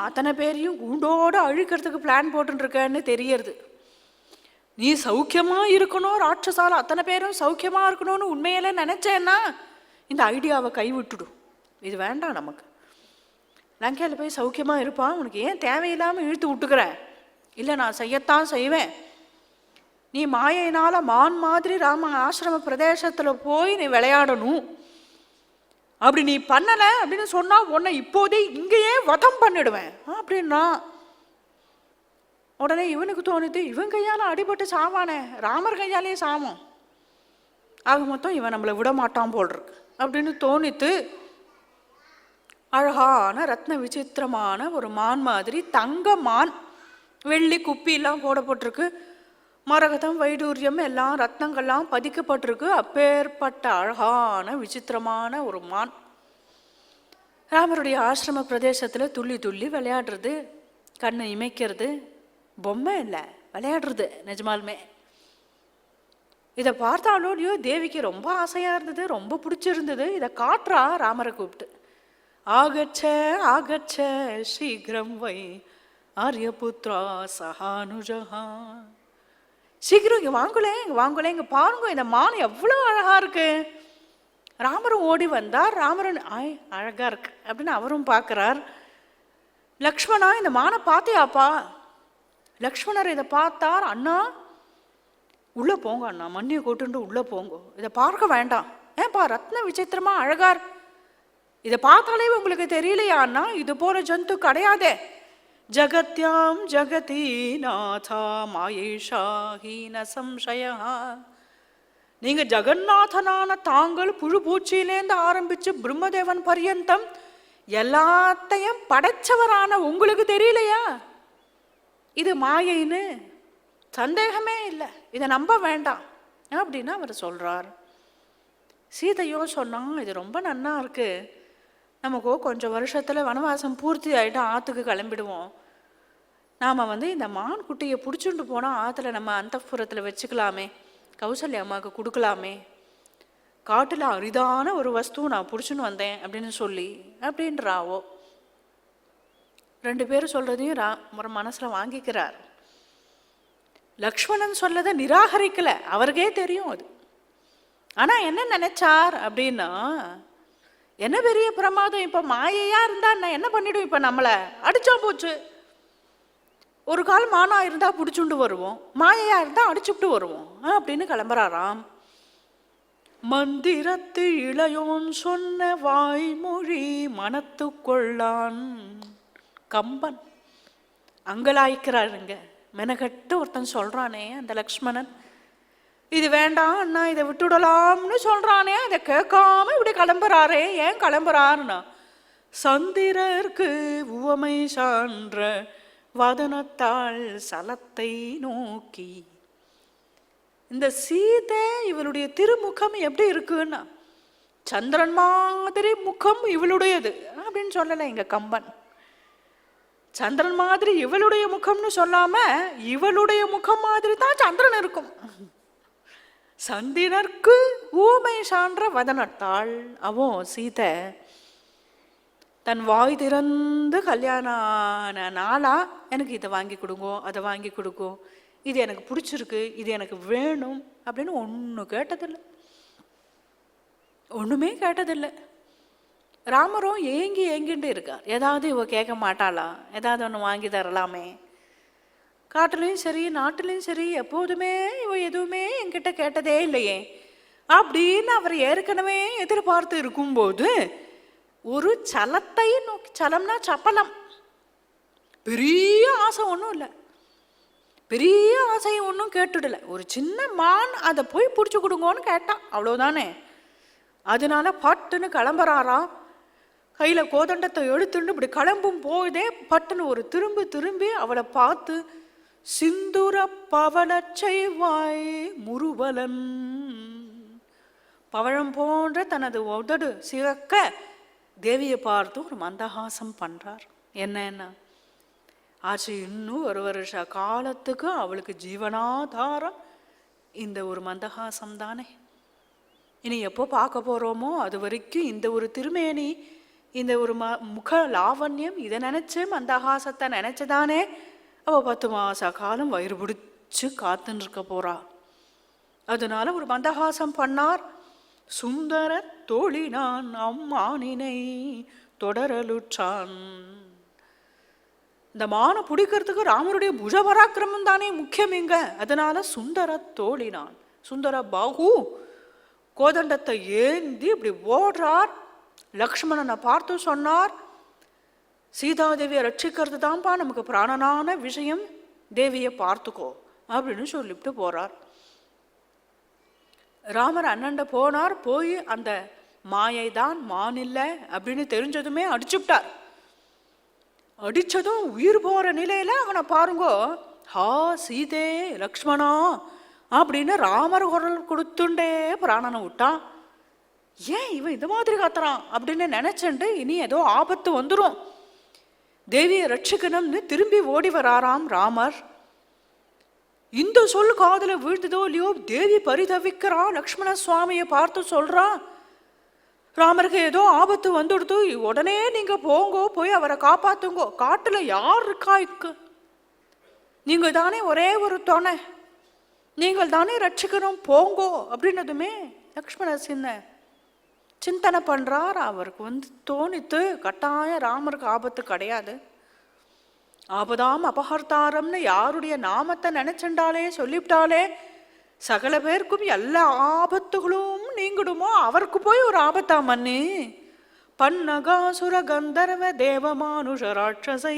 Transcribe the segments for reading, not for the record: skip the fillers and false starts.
அத்தனை பேரையும் கூண்டோடு அழிக்கிறதுக்கு பிளான் போட்டுருக்கேன்னு தெரியறது. நீ சௌக்கியமாக இருக்கணும், ராட்சசால அத்தனை பேரும் சௌக்கியமாக இருக்கணும்னு உண்மையில நினச்சேன்னா இந்த ஐடியாவை கைவிட்டுடும். இது வேண்டாம் நமக்கு. லங்கையில் போய் சௌக்கியமாக இருப்பான், உனக்கு ஏன் தேவையில்லாமல் இழுத்து விட்டுக்கிறேன்? இல்லை, நான் செய்யத்தான் செய்வேன். நீ மாயினால் மான் மாதிரி ராம ஆசிரம பிரதேசத்தில் போய் நீ விளையாடணும். அப்படி நீ பண்ணலை அப்படின்னு சொன்னால் உன்னை இப்போதே இங்கேயே வதம் பண்ணிடுவேன் அப்படின்னா உடனே இவனுக்கு தோணுது, இவன் கையால் அடிபட்டு சாவானே, ராமர் கையாலே சாவோம், ஆக மொத்தம் இவன் நம்மளை விட மாட்டான் போல் இருக்கு அப்படின்னு தோணித்து அழகான ரத்ன விசித்திரமான ஒரு மான் மாதிரி, தங்க மான், வெள்ளி குப்பிலாம் போடப்பட்டிருக்கு, மரகதம் வைடூரியம் எல்லாம் ரத்னங்கள்லாம் பதிக்கப்பட்டிருக்கு. அப்பேற்பட்ட அழகான விசித்திரமான ஒரு மான் ராமருடைய ஆசிரம பிரதேசத்தில் துள்ளி துள்ளி விளையாடுறது, கண்ணை இமைக்கிறது. பொம்மை இல்லை, விளையாடுறது நிஜமாலுமே. இதை பார்த்தாலும் இல்லையோ தேவிக்கு ரொம்ப ஆசையாக இருந்தது, ரொம்ப பிடிச்சிருந்தது. இதை காட்டுறா ராமரை கூப்பிட்டு, ஆகச்ச ஆகச்ச சீக்கிரம் வை ஆரியபுத்ரா சஹானுஜஹா, சீக்கிரம் இங்கே வாங்கலே, இங்கே வாங்கலே, இங்கே பாருங்க இந்த மான் எவ்வளோ அழகாக இருக்கு. ராமரும் ஓடி வந்தார். ராமரன் ஆய் அழகாக இருக்கு அப்படின்னு அவரும் பார்க்குறார். லக்ஷ்மணா, இந்த மானை பார்த்தியாப்பா? லக்ஷ்மணர் இதை பார்த்தார். அண்ணா உள்ளே போங்க, அண்ணா மண்ணியை கூட்டுண்டு உள்ளே போங்க, இதை பார்க்க வேண்டாம். ஏன்பா, ரத்ன விசித்திரமா அழகார், இதை பார்த்தாலே உங்களுக்கு தெரியலையா அண்ணா? இது போல ஜந்து கிடையாதே. ஜகத்யாம் ஜகதி நாதா மாயேஷா ஹீன சம்சயா, நீங்க ஜெகநாதனான தாங்கள் புழு பூச்சியிலேருந்து ஆரம்பிச்சு பிரம்மதேவன் பர்யந்தம் எல்லாத்தையும் படைச்சவரான உங்களுக்கு தெரியலையா இது மாயைன்னு? சந்தேகமே இல்லை, இதை நம்ப வேண்டாம் அப்படின்னு அவர் சொல்றார். சீதையோ சொன்னான், இது ரொம்ப நன்னா இருக்கு, நமக்கோ கொஞ்சம் வருஷத்துல வனவாசம் பூர்த்தி ஆகிட்டு ஆற்றுக்கு கிளம்பிடுவோம். நாம் இந்த மான் குட்டியை பிடிச்சுட்டு போனால் ஆற்றுல நம்ம அந்தப்புறத்தில் வச்சுக்கலாமே, கௌசல்யா அம்மாவுக்கு கொடுக்கலாமே, காட்டில் அரிதான ஒரு வஸ்து நான் பிடிச்சுன்னு வந்தேன் அப்படின்னு சொல்லி அப்படின்றாவோ. ரெண்டு பேரும் சொல்கிறதையும் ஒரு மனசில் வாங்கிக்கிறார். லக்ஷ்மணன் சொல்லதை நிராகரிக்கலை, அவருக்கே தெரியும் அது. ஆனால் என்ன நினைச்சார் அப்படின்னா, என்ன பெரிய பிரமாதம், இப்போ மாயையாக இருந்தால் நான் என்ன பண்ணிவிடும், இப்போ நம்மளை அடித்தா போச்சு. ஒரு கால் மானா இருந்தால் பிடிச்சுண்டு வருவோம், மாயையாக இருந்தால் அடிச்சுட்டு வருவோம் அப்படின்னு கிளம்புறாராம். மந்திரத்து இளையோன் சொன்ன வாய்மொழி மனத்து கொள்ளான் கம்பன் அங்கலாய்க்கிறாருங்க. மெனக்கட்டு ஒருத்தன் சொல்கிறானே அந்த லக்ஷ்மணன், இது வேண்டாம் அண்ணா, இதை விட்டுடலாம்னு சொல்கிறானே, அதை கேட்காம இப்படி கிளம்புறாரே, ஏன் கிளம்புறாருன்னா, சந்திரருக்கு உவமை சான்ற வதனத்தாள் சலத்தை நோக்கி. இந்த சீதை இவளுடைய திருமுகம் எப்படி இருக்குன்னா, சந்திரன் மாதிரி முகம் இவளுடையது அப்படின்னு சொல்லலை இங்க கம்பன். சந்திரன் மாதிரி இவளுடைய முகம்னு சொல்லாம இவளுடைய முகம் மாதிரி தான் சந்திரன் இருக்கும். சந்திரருக்கு ஊமை சான்ற வதனத்தாள் அவோ சீதை தன் வாய் திறந்து கல்யாணம் நாளா எனக்கு இதை வாங்கி கொடுங்கோ, அதை வாங்கி கொடுங்கோ, இது எனக்கு பிடிச்சிருக்கு, இது எனக்கு வேணும் அப்படின்னு ஒன்றும் கேட்டதில்லை, ஒன்றுமே கேட்டதில்லை. ராமரும் ஏங்கிட்டு இருக்கார், ஏதாவது இவ கேட்க மாட்டாளா, ஏதாவது ஒன்று வாங்கி தரலாமே. காட்டுலையும் சரி நாட்டுலையும் சரி எப்போதுமே இவ எதுவுமே என்கிட்ட கேட்டதே இல்லையே அப்படின்னு அவர் ஏற்கனவே எதிர்பார்த்து இருக்கும்போது ஒரு சலத்தை நோக்கி, சலம்னா சப்பலம், பெரிய ஆசை ஒன்றும் இல்லை, பெரிய ஆசையை ஒன்றும் கேட்டுடலை, ஒரு சின்ன மான் அதை போய் பிடிச்சி கொடுங்கோன்னு கேட்டான், அவ்வளோதானே. அதனால பட்டுன்னு கிளம்புறாராம். கையில் கோதண்டத்தை எடுத்துட்டு இப்படி கிளம்பும் போதே பட்டுன்னு ஒரு திரும்பி அவளை பார்த்து, சிந்துர பவளச்செய்வாய் முருவலன், பவழம் போன்ற தனது உதடு சிறக்க தேவியை பார்த்து ஒரு மந்தஹாசம் பண்றார். என்னன்னா, ஆச்சு இன்னும் ஒரு வருஷ காலத்துக்கு அவளுக்கு ஜீவனாதாரம் இந்த ஒரு மந்தஹாசம் தானே. இனி எப்போ பார்க்க போறோமோ அது வரைக்கும் இந்த ஒரு திருமேனி இந்த ஒரு முக லாவண்யம் இதை நினைச்சு மந்தகாசத்தை நினைச்சுதானே அவ 10 மாச காலம் வயிறு பிடிச்சு காத்துன்னு இருக்க போறா. அதனால ஒரு மந்தகாசம் பண்ணார். சுந்தர தோழினான் அம்மானினை தொடரலுற்றான். இந்த மான பிடிக்கிறதுக்கு ராமருடைய புஜ பராக்கிரமம் தானே முக்கியம் இங்க. அதனால சுந்தர தோழினான், சுந்தர பாகு கோதண்டத்தை ஏந்தி இப்படி ஓடுறார். லக்ஷ்மணனை பார்த்து சொன்னார், சீதாதேவியை ரட்சிக்கிறது தான்ப்பா நமக்கு பிராணனான விஷயம், தேவியை பார்த்துக்கோ அப்படின்னு சொல்லிவிட்டு போறார். ராமர் அண்ணண்ட போனார். போய் அந்த மாயை தான் மான் இல்லை அப்படின்னு தெரிஞ்சதுமே அடிச்சுட்டார். அடிச்சதும் உயிர் போற நிலையில அவனை பாருங்கோ, ஹா சீதே லக்ஷ்மணா அப்படின்னு ராமர் குரல் கொடுத்துண்டே பிராணனை விட்டான். ஏன் இவன் இந்த மாதிரி காத்துறான் அப்படின்னு நினைச்சுண்டு இனி ஏதோ ஆபத்து வந்துடும், தேவியை ரட்சிக்கணும்னு திரும்பி ஓடி வராராம் ராமர். இந்த சொல் காதுல வீழ்த்துதோ இல்லையோ, தேவி பரிதவிக்கிறா. லக்ஷ்மண சுவாமியை பார்த்து சொல்றா, ராமருக்கு ஏதோ ஆபத்து வந்துடுத்து, உடனே நீங்க போங்கோ, போய் அவரை காப்பாத்துங்கோ. காட்டுல யார் இருக்கா இருக்கு, நீங்க தானே ஒரே ஒரு துணை, நீங்கள் தானே ரட்சிக்கணும், போங்கோ அப்படின்னதுமே லக்ஷ்மண சிந்தனை பண்றார். அவருக்கு தோணித்து, கட்டாயம் ராமருக்கு ஆபத்து கிடையாது, ஆபதாம் அபகர்த்தாரம்னு யாருடைய நாமத்தை நினைச்சுண்டாலே சொல்லிவிட்டாலே சகல பேருக்கும் எல்லா ஆபத்துகளும் நீங்கிடுமோ, அவருக்கு போய் ஒரு ஆபத்தா மன்னி. பன்னகாசுர கந்தர்வ தேவமானுஷ ராட்சசை,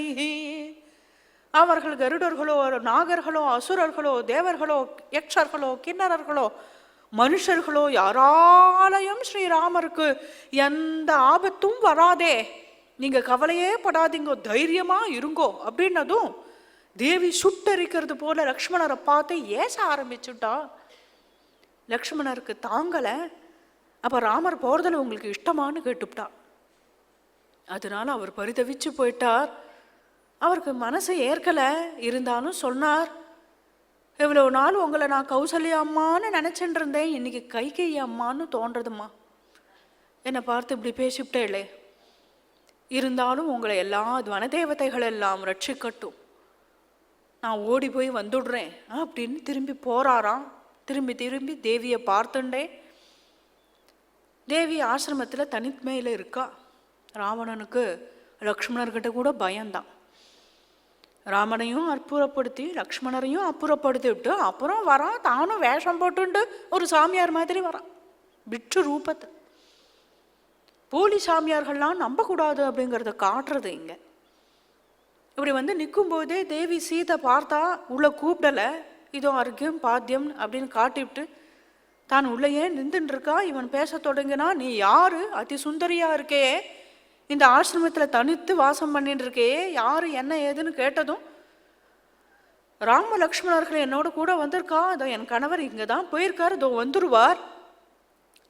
அவர்கள் கருடர்களோ நாகர்களோ அசுரர்களோ தேவர்களோ யக்ஷர்களோ கிண்ணறர்களோ மனுஷர்களோ யாராலையும் ஸ்ரீராமருக்கு எந்த ஆபத்தும் வராதே, நீங்க கவலையே படாதீங்கோ, தைரியமா இருங்கோ அப்படின்னதும் தேவி சுட்டரிக்கிறது போல லக்ஷ்மணரை பார்த்து ஏச ஆரம்பிச்சுட்டா. லக்ஷ்மணருக்கு தாங்கல. அப்ப ராமர் போறதுல உங்களுக்கு இஷ்டமானு கேட்டுவிட்டா. அதனால அவர் பரிதவிச்சு போயிட்டார். அவருக்கு மனசு ஏற்கல. இருந்தாலும் சொன்னார், எவ்வளவு நாள் உங்களை நான் கௌசல்யா அம்மான்னு நினைச்சுட்டு இருந்தேன், இன்னைக்கு கைகேயி அம்மான்னு தோன்றதும்மா. என்னை பார்த்து இப்படி பேசிவிட்டேளே, இருந்தாலும் உங்களை எல்லா வனதேவதைகள் எல்லாம் ரட்சிக்கட்டும், நான் ஓடி போய் வந்துடுறேன் அப்படின்னு திரும்பி போறாராம். திரும்பி தேவியை பார்த்துண்டே, தேவி ஆசிரமத்தில் தனிமையில் இருக்கா. ராவணனுக்கு லக்ஷ்மணர்கிட்ட கூட பயம்தான். ராமனையும் அப்புறப்படுத்தி லக்ஷ்மணரையும் அப்புறப்படுத்தி விட்டு அப்புறம் வரான். தானும் வேஷம் போட்டுண்டு ஒரு சாமியார் மாதிரி வரான், விற்று ரூபத்தை. போலி சாமியார்கள்லாம் நம்பக்கூடாது அப்படிங்கிறத காட்டுறது இங்க. இப்படி நிற்கும் போதே தேவி சீதை பார்த்தா, உள்ள கூப்பிடலை, இதோ அர்க்கியம் பாத்தியம் அப்படின்னு காட்டிவிட்டு தான் உள்ளேயே நின்றுட்டு இருக்கா. இவன் பேச தொடங்கினா, நீ யாரு, அதி சுந்தரியா இருக்கே, இந்த ஆசிரமத்தில் தனித்து வாசம் பண்ணிட்டு இருக்கே, யாரு என்ன ஏதுன்னு கேட்டதும், ராம லக்ஷ்மணர்கள் என்னோட கூட வந்திருக்கா, இதோ என் கணவர் இங்கே தான் போயிருக்காரு, இதோ வந்துருவார்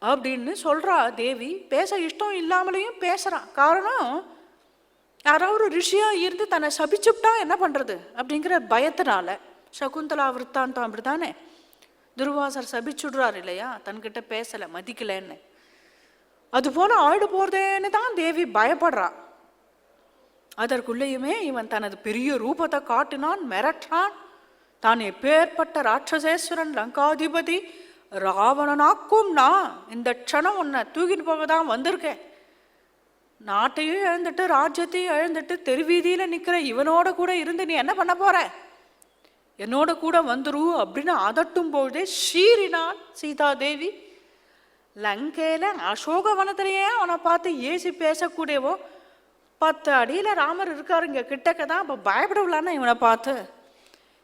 அப்படின்னு சொல்றா தேவி. பேச இஷ்டம் இல்லாமலையும் பேசுறான். காரணம், யாராவது ஒரு ரிஷியா இருந்து தன்னை சபிச்சுட்டா என்ன பண்றது அப்படிங்கிற பயத்தினால. சகுந்தலா விற்த்தாந்தம் அப்படித்தானே, துர்வாசர் சபிச்சுடுறார் இல்லையா, தன்கிட்ட பேசலை மதிக்கலன்னு. அது போல ஆயிடு போறதேன்னு தான் தேவி பயப்படுறா. அதற்குள்ளேயுமே இவன் தனது பெரிய ரூபத்தை காட்டினான், மிரட்டான். தான் எப்பேற்பட்ட ராட்சசேஸ்வரன் லங்காதிபதி ராவணனாக்கும், நான் இந்த க்ஷணம் உன்னை தூக்கிட்டு போக தான் வந்திருக்கேன். நாட்டையும் இழந்துட்டு ராஜ்யத்தையும் இழந்துட்டு தெருவீதியில நிக்கிற இவனோட கூட இருந்து நீ என்ன பண்ண போற, என்னோட கூட வந்துரு அப்படின்னு அதட்டும் பொழுதே ஷீரினான் சீதாதேவி. லங்கையில அசோகவனத்திலேயே அவனை பார்த்து ஏசி பேசக்கூடியவோ 10 அடியில ராமர் இருக்காரு இங்க கிட்டக்கதான். அப்ப பயப்படலான்னு இவனை பார்த்து,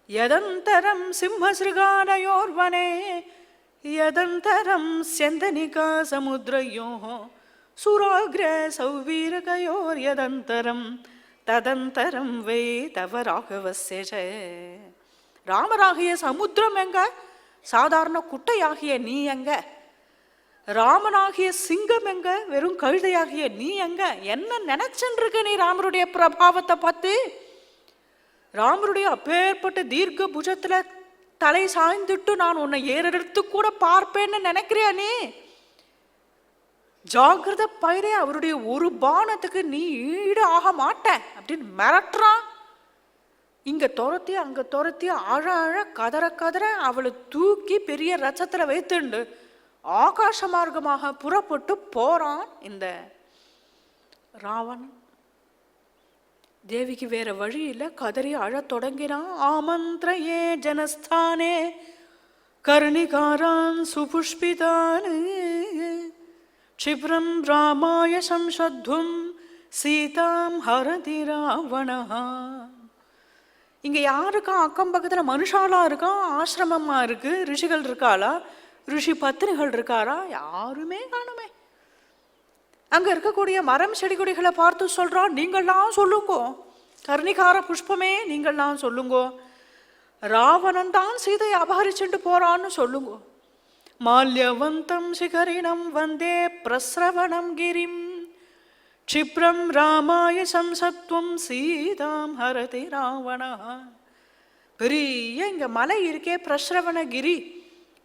யதந்தரம் சிம்மஸ்ருகானயோர்வனே யதந்தரம் செந்தனிகா சமுத்ரயோ சுராக்ர சௌவீரகயோர் யதந்தரம் ததந்தரம் வே தவ ராகவஸ்ய. ராமராகிய சமுத்திரம் எங்க, சாதாரண குட்டையாகிய நீ எங்க, ராமனாகிய சிங்கம் எங்க, வெறும் கழுதையாகிய நீ எங்க, என்ன நினைச்சுட்டு இருக்க நீ ராமருடைய பிரபாவத்தை பார்த்து? ராமருடைய அப்பேற்பட்ட தீர்க்க புஜத்துல தலை சாய்ந்துட்டு நான் உன்னை ஏறெடுத்து கூட பார்ப்பேன்னு நினைக்கிறியா நீ? ஜாகிரத பயிரே, அவருடைய ஒரு பானத்துக்கு நீ ஈடு ஆக மாட்ட அப்படின்னு மிரட்டுறான். இங்க துரத்தி அங்க துரத்தி அழ அழ கதற கதற அவளை தூக்கி பெரிய ரச்சத்துல வைத்துண்டு ஆகாச மார்க்கமாக புறப்பட்டு போறான் இந்த ராவணன். தேவிக்கு வேற வழி இல்லை, கதறி அழத் தொடங்கினான். ஆமந்திரயே ஜனஸ்தானே கர்ணிகாரான் சுபுஷ்பிதான் க்ஷிப்ரம் ராமாய சம்சத்வம் சீதாம் ஹரதி ராவணஹா. இங்க யாருக்கா அக்கம் பக்கத்துல மனுஷாலா இருக்கா, ஆசிரமமா இருக்கு, ரிஷிகள் இருக்காளா, ரிஷி பத்னிகள் இருக்காரா? யாருமே காணுமே. அங்க இருக்கக்கூடிய மரம் செடி கொடிகளை பார்த்து சொல்றான், நீங்கள்லாம் சொல்லுங்கோ, கர்ணிகார புஷ்பமே நீங்கள்லாம் சொல்லுங்கோ, ராவணன் தான் சீதையை அபகரிச்சுட்டு போறான்னு சொல்லுங்கோ. மால்யவந்தம் சிகரிணம் வந்தே பிரஸ்ரவணம் கிரிம் க்ஷிப்ரம் ராமாய சம்சத்வம் சீதாம் ஹரதி ராவணா. பெரிய இங்க மலை இருக்கே பிரஸ்ரவணகிரி,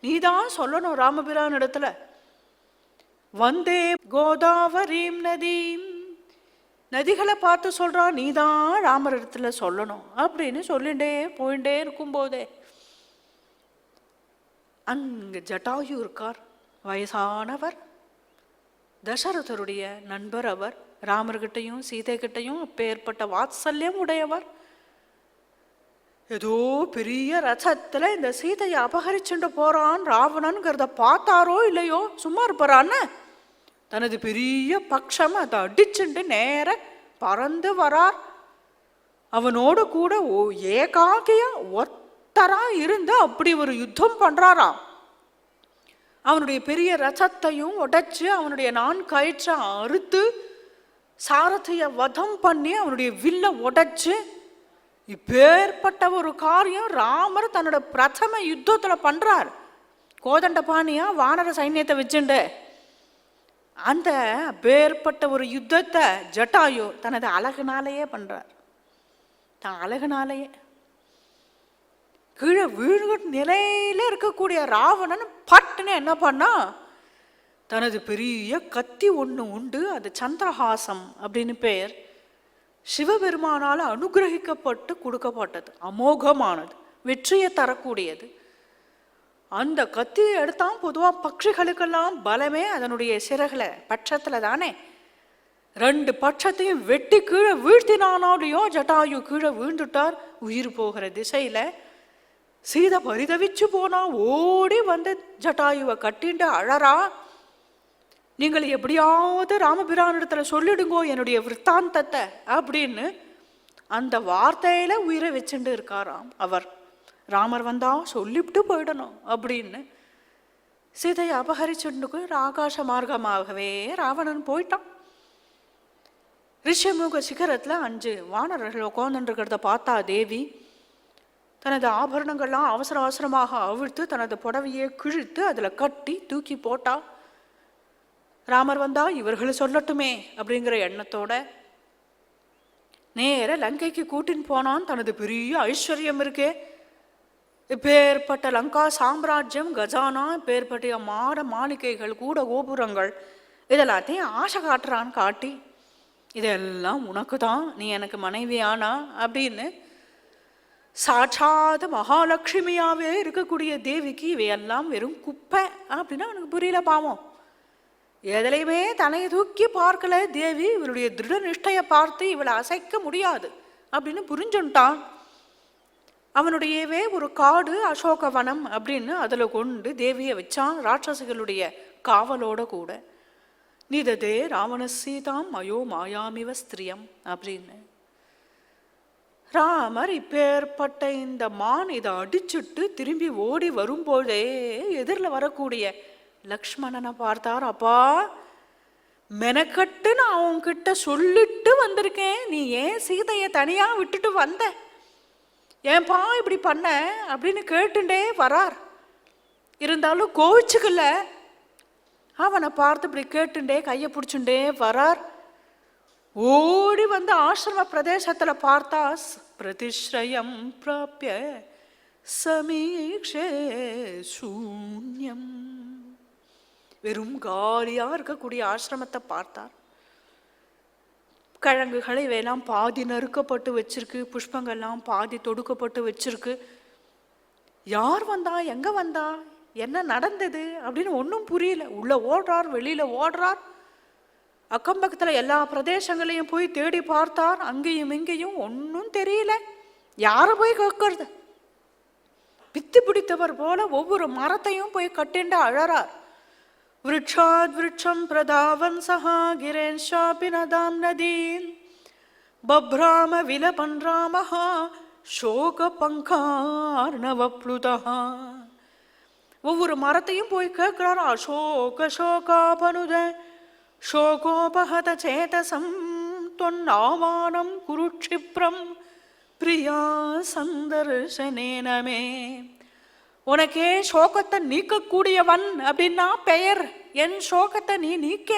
நீதான் சொல்லணும் ராமபிரான் இடத்துல. வந்தே கோதாவரீம் நதீம், நதிகளை பார்த்து சொல்றான், நீதான் ராமர் இடத்துல சொல்லணும் அப்படின்னு சொல்லிண்டே போயிட்டே இருக்கும்போதே அங்க ஜட்டாயு இருக்கார், வயசானவர், தசரதருடைய நண்பர். அவர் ராமர்கிட்டையும் சீதை கிட்டையும் அப்பேற்பட்ட வாத்சல்யம் உடையவர். ஏதோ பெரிய ரசத்துல இந்த சீதையை அபகரிச்சுட்டு போறான் ராவணன்கிறத பார்த்தாரோ இல்லையோ சும்மா இருப்பாரான்னு தனது பெரிய பட்சம் அதை அடிச்சுட்டு நேர பறந்து வரார். அவனோடு கூட ஏகாகியா ஒத்தரா இருந்து அப்படி ஒரு யுத்தம் பண்றாராம். அவனுடைய பெரிய ரசத்தையும் உடைச்சு அவனுடைய கயிற்றை அறுத்து சாரதிய வதம் பண்ணி அவனுடைய வில்ல உடைச்சு இப்பேற்பட்ட ஒரு காரியம் ராமர் தன்னோட பிரதம யுத்தத்துல பண்றார். கோதண்ட பாணியா வானர சைன்யத்தை வச்சுண்டு அந்த பேர்பட்ட ஒரு யுத்தத்தை ஜட்டாயு தனது அழகுனாலேயே பண்றார். தான் அழகுனாலேயே கீழே வீழ்கு நிலையில இருக்கக்கூடிய ராவணன் பட்டுன்னு என்ன பண்ணா, தனது பெரிய கத்தி ஒன்று உண்டு, அது சந்திரஹாசம் அப்படின்னு பேர், சிவபெருமானால் அனுகிரகிக்கப்பட்டு கொடுக்கப்பட்டது, அமோகமானது, வெற்றியை தரக்கூடியது. அந்த கத்தியை எடுத்தான். பொதுவாக பட்சிகளுக்கெல்லாம் பலமே அதனுடைய சிறகுல பட்சத்துல தானே. 2 பட்சத்தையும் வெட்டி கீழே வீழ்த்தினானாலையோ ஜட்டாயு கீழே வீழ்ந்துட்டார். உயிர் போகிற திசையில சீதை பரிதவிச்சு போனா. ஓடி வந்து ஜட்டாயுவை கட்டிண்டு அழறா, நீங்கள் எப்படியாவது ராமபிரானிடத்துல சொல்லிடுங்கோ என்னுடைய விற்த்தாந்தத்தை அப்படின்னு அந்த வார்த்தையில உயிரை வச்சுட்டு இருக்காராம் அவர். ராமர் வந்தா சொல்லிவிட்டு போயிடணும் அப்படின்னு சீதையை அபகரிச்சுட்டு ஆகாச மார்க்கமாகவே ராவணன் போயிட்டான். ரிஷமுக சிகரத்துல 5 வானர்கள் உட்கார்ந்துருக்கிறத பார்த்தா தேவி தனது ஆபரணங்கள்லாம் அவசர அவசரமாக அவிழ்த்து தனது புடவையை கிழித்து அதுல கட்டி தூக்கி போட்டா. ராமர் வந்தா இவர்களை சொல்லட்டுமே அப்படிங்கிற எண்ணத்தோட நேர லங்கைக்கு கூட்டின்னு போனான். தனது பெரிய ஐஸ்வர்யம் இருக்கே, இப்பேற்பட்ட லங்கா சாம்ராஜ்யம், கஜானா, இப்பேற்பட்ட மாட மாளிகைகள், கூட கோபுரங்கள், இதெல்லாத்தையும் ஆசை காட்டுறான். காட்டி இதெல்லாம் உனக்கு தான், நீ எனக்கு மனைவியானா அப்படின்னு சாட்சாத மகாலட்சுமியாவே இருக்கக்கூடிய தேவிக்கு இவையெல்லாம் வெறும் குப்பை அப்படின்னா அவனுக்கு புரியல. பாவம், எதிலையுமே தலையை தூக்கி பார்க்கல தேவி. இவளுடைய திருட நிஷ்டையை பார்த்து இவளை அசைக்க முடியாது அப்படின்னு புரிஞ்சுட்டான். அவனுடையவே ஒரு காடு அசோகவனம் அப்படின்னு அதுல கொண்டு தேவியை வச்சான், ராட்சசிகளுடைய காவலோட கூட. நிததே ராவண சீதாம் மயோ மாயாமிவ ஸ்திரியம் அப்படின்னு. ராமர் இப்பேற்பட்ட இந்த மான் இதை அடிச்சுட்டு திரும்பி ஓடி வரும்போதே எதிரில் வரக்கூடிய லக்ஷ்மணனை பார்த்தார். அப்பா, மெனக்கட்டு நான் அவன்கிட்ட சொல்லிட்டு வந்திருக்கேன், நீ ஏன் சீதையை தனியா விட்டுட்டு வந்த, ஏன்பா இப்படி பண்ண அப்படின்னு கேட்டுண்டே வரார். இருந்தாலும் கோவிச்சுக்கல, அவனை பார்த்து இப்படி கேட்டுண்டே கையை பிடிச்சுட்டே வரார். ஓடி வந்து ஆசிரம பிரதேசத்துல பார்த்தா பிரதிஸ்ரயம் பிராப்ய சமீக்ஷே சூன்யம். வெறும் காலியா இருக்கக்கூடிய ஆசிரமத்தை பார்த்தார். கிழங்குகளை இவையெல்லாம் பாதி நறுக்கப்பட்டு வச்சிருக்கு, புஷ்பங்கள்லாம் பாதி தொடுக்கப்பட்டு வச்சிருக்கு. யார் வந்தா, எங்க வந்தா, என்ன நடந்தது அப்படின்னு ஒன்றும் புரியல. உள்ள ஓடுறார், வெளியில ஓடுறார். அக்கம் பக்கத்தில் எல்லா பிரதேசங்களையும் போய் தேடி பார்த்தார். அங்கேயும் இங்கேயும் ஒன்றும் தெரியல. யாரை போய் கேட்கறது? பித்து பிடித்தவர் போல ஒவ்வொரு மரத்தையும் போய் கட்டிண்டு அழறார். விருட்சாத் விருட்சம் பிரதாவன் சஹா கிரேன்ஷாபி நதாம் நதீன் பப்ராம விலபன் ராமஹா சோக பங்கார்ணவப்ளுதா. ஒவ்வொரு மரத்தையும் போய் கேட்கிறார். அசோக சோகாபனுத சோகோபஹத சேதசம் தொன்னாவானம் குருட்சிப்ரம் பிரியா சந்தர்ஷனேனமே. உனக்கே சோகத்தை நீக்கக்கூடியவன் அப்படின்னா பெயர். என் சோகத்தை நீ நீக்க,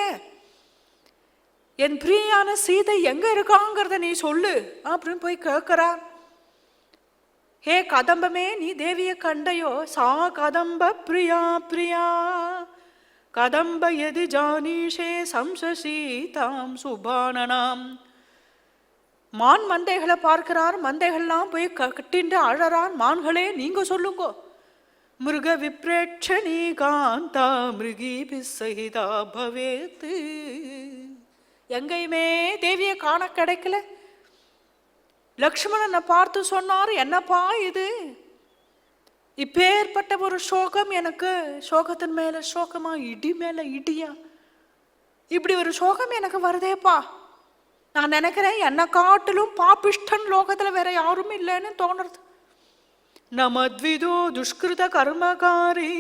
என் பிரியான சீதை எங்க இருக்காங்கிறத நீ சொல்லு அப்படின்னு போய் கேட்கிறார். ஹே கதம்பமே, நீ தேவிய கண்டையோ? சா கதம்ப பிரியா பிரியா கதம்ப எது ஜானீஷே சம்சசீதாம் சுபானனாம். மான் மந்தைகளை பார்க்கிறார். மந்தைகள்லாம் போய் கட்டிண்டு அழறான். மான்களே நீங்க சொல்லுங்க. மிருக விப்ரேட்சணி காந்தா மிருகி பிசகிதா பவேத். எங்கேயுமே தேவியை காண கிடைக்கல. லக்ஷ்மணனை பார்த்து சொன்னார், என்னப்பா இது? இப்பேற்பட்ட ஒரு சோகம் எனக்கு, சோகத்தின் மேல சோகமா, இடி மேல இடியா, இப்படி ஒரு சோகம் எனக்கு வருதேப்பா. நான் நினைக்கிறேன் என்ன காட்டிலும் பாபிஷ்டன் லோகத்துல வேற யாரும் இல்லைன்னு தோணுறது. நமத்விதோ துஷ்கிருத கர்மகாரி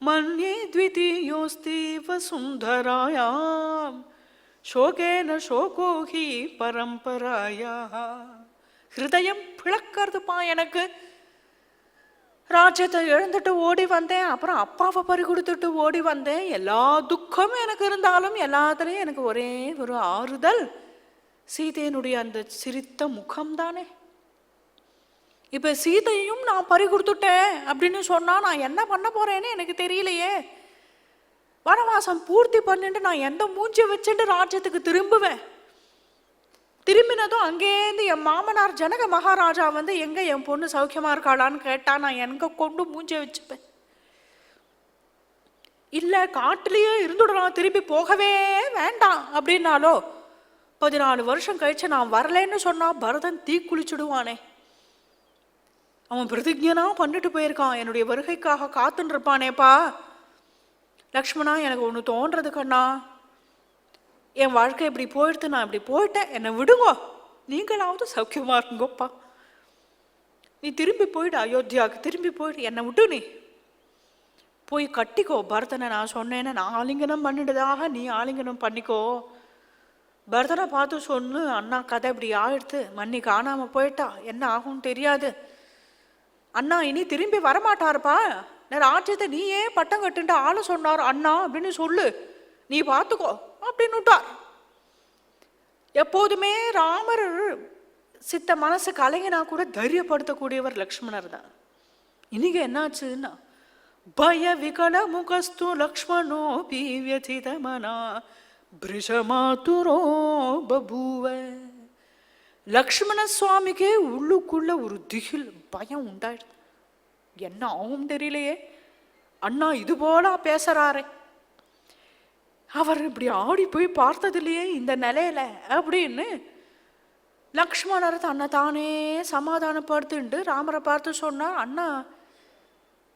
மன்யே த்விதீயோஸ்தி வசுந்தராயாம் சோகேன சோகோஹி பரம்பராயா. ஹிருதயம் பிளக்கிறதுப்பா எனக்கு. ராஜ்யத்தை இழந்துட்டு ஓடி வந்தேன், அப்புறம் அப்பாவை பறி கொடுத்துட்டு ஓடி வந்தேன். எல்லா துக்கமும் எனக்கு இருந்தாலும் எல்லாத்துலேயும் எனக்கு ஒரே ஒரு ஆறுதல், சீதையினுடைய அந்த சிரித்த முகம்தானே. இப்போ சீதையும் நான் பறி கொடுத்துட்டேன் அப்படின்னு சொன்னா நான் என்ன பண்ண போறேன்னு எனக்கு தெரியலையே. வனவாசம் பூர்த்தி பண்ணிட்டு நான் எந்த மூஞ்சி வச்சுட்டு ராஜ்யத்துக்கு திரும்புவேன்? திரும்பினதும் அங்கேருந்து என் மாமனார் ஜனக மகாராஜா வந்து எங்க என் பொண்ணு சௌக்கியமா இருக்காளான்னு கேட்டா நான் எங்க கொண்டு மூஞ்ச வச்சுப்பேன்? இல்லை காட்டிலேயே இருந்துடலாம், திரும்பி போகவே வேண்டாம் அப்படின்னாலோ 14 வருஷம் கழிச்சு நான் வரலன்னு சொன்னா பரதன் தீ குளிச்சுடுவானே. அவன் பிரதிஜனா பண்ணிட்டு போயிருக்கான், என்னுடைய வருகைக்காக காத்துன்னு இருப்பானேப்பா. லக்ஷ்மணா, எனக்கு ஒன்று தோன்றது கண்ணா. என் வாழ்க்கை இப்படி போயிடுத்து, நான் இப்படி போயிட்டேன், என்னை விடுங்கோ, நீங்களாவது சௌக்கியமா இருங்கோப்பா. நீ திரும்பி போயிடு, அயோத்தியாவுக்கு திரும்பி போயிடு, என்னை விட்டு நீ போய் கட்டிக்கோ பரதனை. நான் சொன்னேன்னு நான் ஆலிங்கனம் பண்ணிட்டதாக நீ ஆலிங்கனம் பண்ணிக்கோ. பரதனை பார்த்து சொன்னு, அண்ணா கதை இப்படி ஆயிடுத்து, மன்னி காணாம போயிட்டா, என்ன ஆகும்னு தெரியாது, அண்ணா இனி திரும்பி வரமாட்டாருப்பா, ராஜ்யத்தை நீயே பட்டம் கட்டுன்ட்டு ஆள சொன்னார் அண்ணா அப்படின்னு சொல்லு, நீ பார்த்துக்கோ அப்படின்னு விட்டார். எப்போதுமே ராமர் சித்த மனசு கலங்கினா கூட தைரியப்படுத்தக்கூடியவர் லக்ஷ்மணர் தான். இன்னைக்கு என்னாச்சுன்னா, பய விகல முகஸ்து லக்ஷ்மணோ பீவியதிதமனா பிரிஷமாதுரோ பபூவ. லக்ஷ்மண சுவாமிக்கே உள்ளுக்குள்ள ஒரு திகில், பயம் உண்டாயிடுது. என்ன ஆகும் தெரியலையே, அண்ணா இது போல பேசுறாரே, அவர் இப்படி ஆடி போய் பார்த்ததில்லையே இந்த நிலையில அப்படின்னு லக்ஷ்மணர் தன்னை தானே சமாதானப்படுத்துண்டு ராமரை பார்த்து சொன்னார், அண்ணா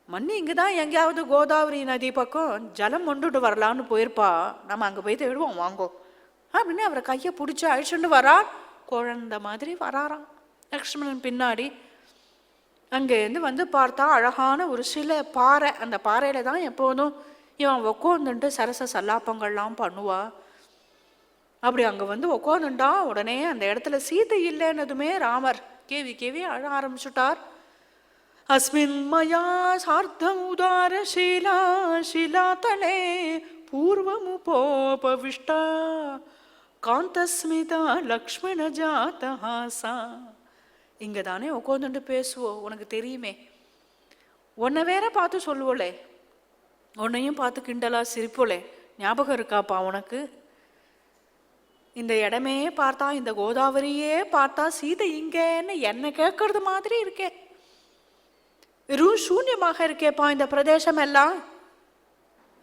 மன்னி இங்கதான் எங்கேயாவது கோதாவரி நதி பக்கம் ஜலம் கொண்டுட்டு வரலான்னு போயிருப்பா, நம்ம அங்கே போய் தேடுவோம் வாங்கோ அப்படின்னு அவரை கையை பிடிச்சி அழிச்சுட்டு வரார். குழந்த மாதிரி வராராம் லக்ஷ்மணன் பின்னாடி. அங்கேருந்து வந்து பார்த்தா அழகான ஒரு சில பாறை, அந்த பாறையில தான் எப்போதும் இவன் உட்காந்துட்டு சரச சல்லாப்பங்கள்லாம் பண்ணுவா. அப்படி அங்கே வந்து உட்காந்துட்டா உடனே அந்த இடத்துல சீதை இல்லைன்னதுமே ராமர் கேவி கேவி அழ ஆரம்பிச்சுட்டார். அஸ்மின் மயா சார்த்தம் உதார ஷீலா ஷிலாதலே பூர்வமுபோபவிஷ்டா காந்தஸ்மிதா லக்ஷ்மண ஜாதஹாசா. இங்கே தானே உட்காந்துட்டு பேசுவோம், உனக்கு தெரியுமே, உன்னை வேற பார்த்து சொல்லுவோலே, உன்னையும் பார்த்து கிண்டலா சிரிப்போலே. ஞாபகம் இருக்காப்பா உனக்கு? இந்த இடமே பார்த்தா, இந்த கோதாவரியே பார்த்தா சீதை இங்கேன்னு என்ன கேட்கறது மாதிரி இருக்கே. வெறும் சூன்யமாக இருக்கேப்பா இந்த பிரதேசம் எல்லாம்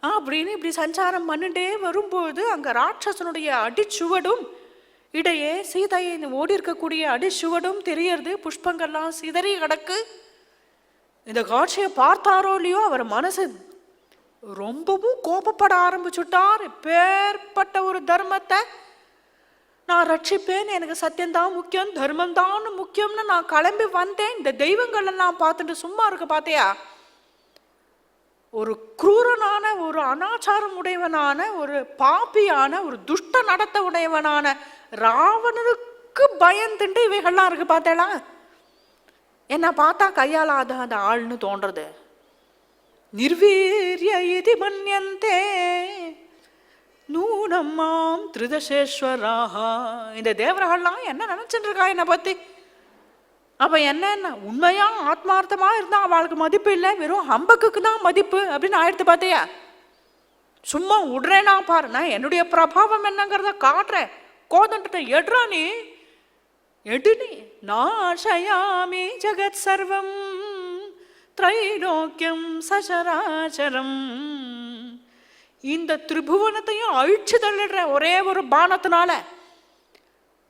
அப்படின்னு இப்படி சஞ்சாரம் பண்ணிட்டே வரும்போது அங்கே ராட்சசனுடைய அடிச்சுவடும் இடையே சீதையை ஓடி இருக்கக்கூடிய அடிச்சுவடும் தெரியறது. புஷ்பங்கள்லாம் சிதறி கிடக்கு. இந்த காட்சியை பார்த்தாரோ இல்லையோ அவர் மனசு ரொம்பவும் கோபப்பட ஆரம்பிச்சுட்டார். பேர்பட்ட ஒரு தர்மத்தை நான் ரட்சிப்பேன், எனக்கு சத்தியம்தான் முக்கியம், தர்மம்தான் முக்கியம்னு நான் கிளம்பி வந்தேன். இந்த தெய்வங்கள் எல்லாம் பார்த்துட்டு சும்மா இருக்க பார்த்தியா? ஒரு குரூரனான, ஒரு அனாச்சாரம் உடையவனான, ஒரு பாப்பியான, ஒரு துஷ்ட நடத்த உடையவனான ராவணனுக்கு பயந்துட்டு இவைகள்லாம் இருக்கு பார்த்தேளா? என்ன பார்த்தா கையாளாத அந்த ஆள்னு தோன்றது. நிர்வீரிய இதி மன்யந்தே நூனம்மாம் திருதசேஸ்வராக. இந்த தேவர்கள்லாம் என்ன நினைச்சுட்டு இருக்கா என்னை பத்தி? அப்ப என்ன உண்மையா ஆத்மார்த்தமா இருந்தா அவளுக்கு மதிப்பு இல்லை, வெறும் ஹம்பக்கு தான் மதிப்பு அப்படின்னு ஆயிடுத்து பார்த்தியா? சும்மா விடுறேனா பாரு, நான் என்னுடைய பிரபாவம் என்னங்கிறத காட்டுறேன். கோதண்டத்தை எடுறா நீ, எடு நீ. நாஷயாமி ஜகத் சர்வம் திரைலோக்கியம் சசராச்சரம். இந்த திரிபுவனத்தையும் அழிச்சு தள்ளிடுற ஒரே ஒரு பானத்தினால.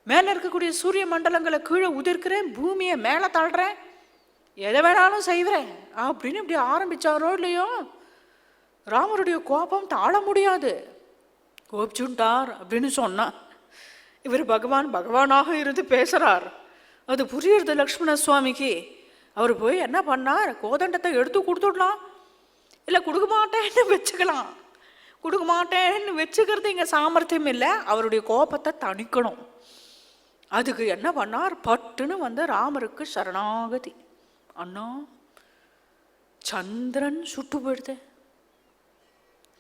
மேலே இருக்கக்கூடிய சூரிய மண்டலங்களை கீழே உதிர்க்கிறேன், பூமியை மேலே தள்ளுறேன், எதை வேணாலும் செய்வேன் அப்படின்னு இப்படி ஆரம்பிச்சாரோ இல்லையோ, ராமருடைய கோபம் தாழ முடியாது. கோபிச்சுட்டார் அப்படின்னு சொன்னான். இவர் பகவானாக இருந்து பேசுறார். அது புரியுறது லக்ஷ்மண சுவாமிக்கு. அவர் போய் என்ன பண்ணார்? கோதண்டத்தை எடுத்து கொடுத்துடலாம், இல்லை கொடுக்க மாட்டேன்னு வச்சுக்கலாம். கொடுக்க மாட்டேன்னு வச்சுக்கிறது இங்கே சாமர்த்தியம் இல்லை, அவருடைய கோபத்தை தணிக்கணும். அதுக்கு என்ன பண்ணார்? பட்டுன்னு வந்து ராமருக்கு சரணாகதி. அண்ணா, சந்திரன் சுட்டு போயிடுதே,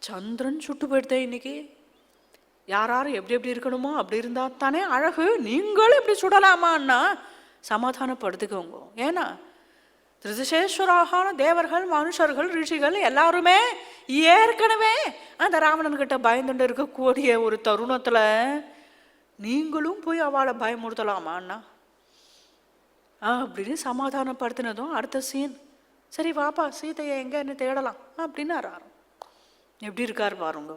சந்திரன் சுட்டு போயிடுதே இன்னைக்கு. யார் எப்படி எப்படி இருக்கணுமோ அப்படி இருந்தா தானே அழகு. நீங்களும் இப்படி சுடலாமா அண்ணா? சமாதானப்படுத்துக்கோங்க. ஏன்னா திருதசேஸ்வராகான தேவர்கள், மனுஷர்கள், ரிஷிகள் எல்லாருமே ஏற்கனவே அந்த ராவணன்கிட்ட பயந்துட்டு இருக்கக்கூடிய ஒரு தருணத்துல நீங்களும் போய் அவளை பயமுறுத்தலாமா அண்ணா அப்படின்னு சமாதானப்படுத்தினதும் அடுத்த சீன், சரி வாப்பா சீதையை எங்கன்னு தேடலாம் அப்படின்னாரு. எப்படி இருக்கார் பாருங்க.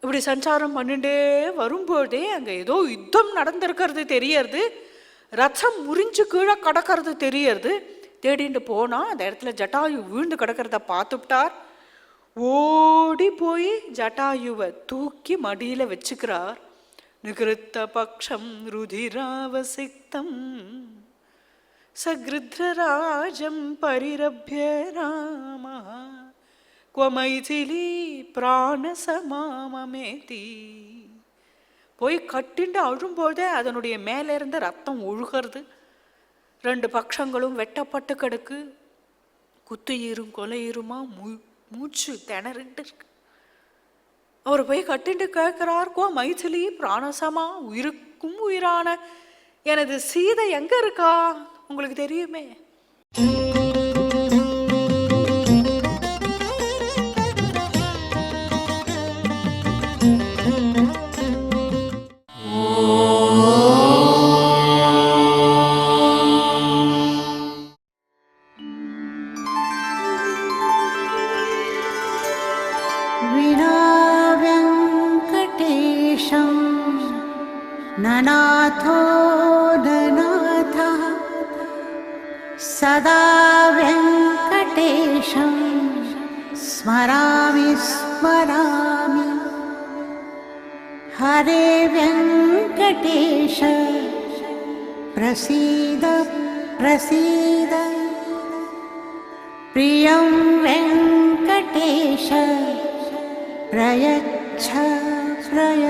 இப்படி சஞ்சாரம் பண்ணிட்டே வரும்போதே அங்கே ஏதோ யுத்தம் நடந்திருக்கிறது தெரியறது. ரத்தம் முறிஞ்சு கீழே கிடக்கிறது தெரியறது. தேடிட்டு போனால் அந்த இடத்துல ஜட்டாயு விழுந்து கிடக்கிறத பார்த்துட்டார். ஓடி போய் ஜட்டாயுவை தூக்கி மடியில் வச்சுக்கிறார். நிகிருத்த பக்ஷம் ருதிராவசிக்தம் சகிருத்ரராஜம் பரிரப்ய ராம மைதிலி பிராணசமாமேதி. போய் கட்டிண்டு அழும்போதே அதனுடைய மேலே இருந்த ரத்தம் ஒழுகிறது. 2 பட்சங்களும் வெட்டப்பட்டு கிடக்கு. குத்துயிரும் கொலையுருமா மூச்சு திணறிட்டு இருக்கு. அவர் போய் கட்டிண்டு கேட்கிறார், மைதிலி பிராணசமா, உயிருக்கும் உயிரான எனது சீதை எங்க இருக்கா? உங்களுக்கு தெரியுமே. ननाथो ननाथः सदा वेङ्कटेशं स्मरामि स्मरामि. हरे वेङ्कटेश प्रसीद प्रसीद. प्रियं वेङ्कटेश प्रयच्छ प्रयच्छ.